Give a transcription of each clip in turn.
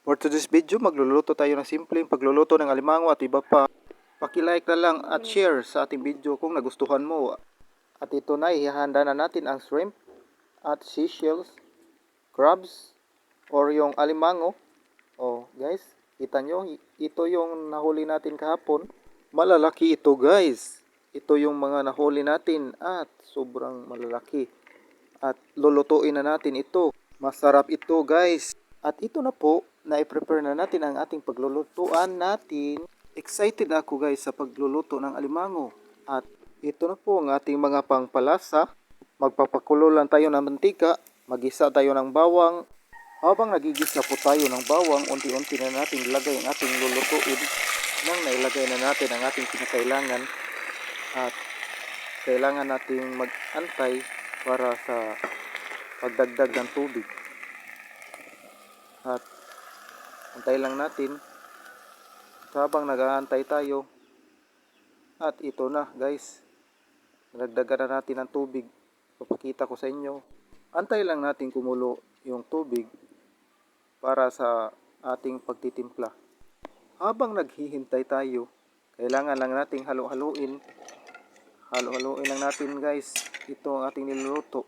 For today's video, magluluto tayo ng simpleng pagluluto ng alimango at iba pa. Paki-like na lang at share sa ating video kung nagustuhan mo. At ito na, ihahanda na natin ang shrimp at seashells, crabs, or yung alimango. Oh, guys, kita nyo, ito yung nahuli natin kahapon. Malalaki ito, guys. Ito yung mga nahuli natin at sobrang malalaki. At lulutuin na natin ito. Masarap ito, guys. At ito na po, na-prepare na natin ang ating paglulutuan natin. Excited ako, guys, sa pagluluto ng alimango. At ito na po ang ating mga pangpalasa. Magpapakulo lang tayo ng mantika. Magisa tayo ng bawang. Habang nagigisa po tayo ng bawang, unti-unti na natin ilagay ang ating lulutuin. Nang nailagay na natin ang ating pinakailangan. At kailangan nating mag-antay para sa pagdagdag ng tubig. At antay lang natin habang nag-aantay tayo. At ito na, guys, nagdagdagan na natin ng tubig. Papakita ko sa inyo. Antay lang natin kumulo yung tubig para sa ating pagtitimpla. Habang naghihintay tayo, kailangan lang nating halo-haluin. Halo-haluin lang natin, guys, ito ang ating niluluto.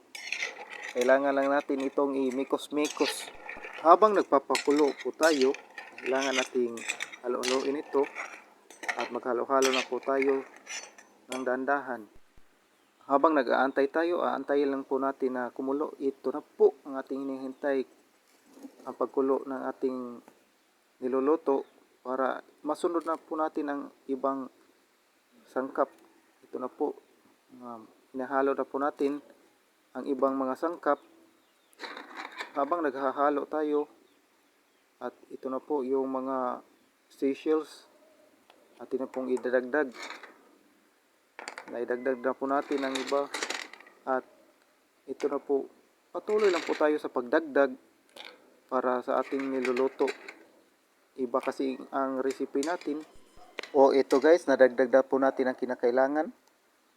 Kailangan lang natin itong i-mikos-mikos. Habang nagpapakulo po tayo, kailangan nating halo-haloin ito at maghalo-halo na po tayo ng dahan-dahan. Habang nag-aantay tayo, aantayin lang po natin na kumulo. Ito na po ang ating hinihintay, ang pagkulo ng ating niluluto para masunod na po natin ang ibang sangkap. Ito na po, hinahalo na po natin ang ibang mga sangkap habang naghahalo tayo. At ito na po yung mga seashells atin na pong idadagdag. Naidagdag na po natin ang iba. At ito na po, patuloy lang po tayo sa pagdagdag para sa ating niluluto. Iba kasi ang recipe natin. O ito, guys, nadagdag na po natin ang kinakailangan.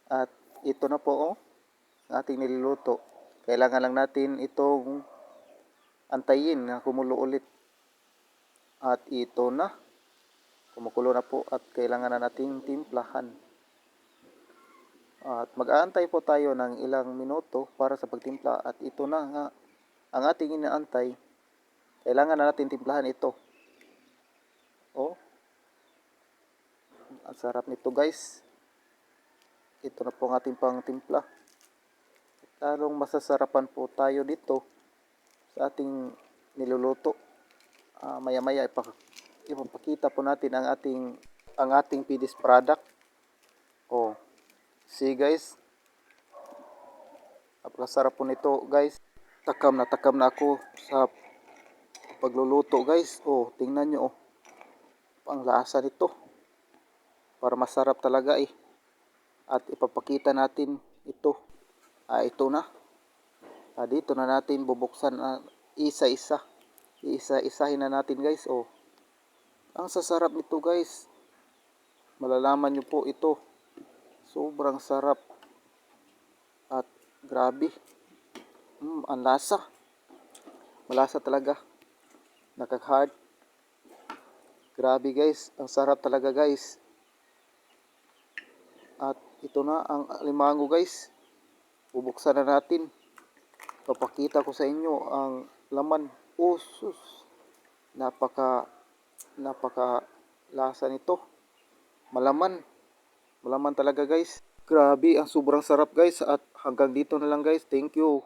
At ito na po, ang ating niluluto. Kailangan lang natin itong antayin na kumulo ulit. At ito na, kumukulo na po at kailangan na nating timplahan. At mag-aantay po tayo ng ilang minuto para sa pagtimpla. At ito na nga, ang ating inaantay. Kailangan na natin timplahan ito. Oh, ang sarap nito, guys. Ito na po ang ating pang timpla. Lalong masasarapan po tayo dito sa ating niluluto. Maya-maya ipapakita po natin ang ating finished product. Oh, see, guys, napakasarap po nito, guys. Takam na ako sa pagluluto, guys. Oh, tingnan nyo, oh, ang lasa nito. Para masarap talaga eh. At ipapakita natin ito. Ito na. Dito na natin bubuksan isa-isa. Isa-isahin na natin, guys. Oh, ang sasarap nito, guys. Malalaman nyo po ito. Sobrang sarap. At grabe. Ang lasa. Malasa talaga. Nakaka-hard. Grabe, guys. Ang sarap talaga, guys. At ito na ang alimango, guys. Bubuksan na natin. Papakita ko sa inyo ang laman. Oh, sus. Napaka lasa nito. Malaman talaga, guys. Grabe, ang sobrang sarap, guys. At hanggang dito na lang, guys. Thank you.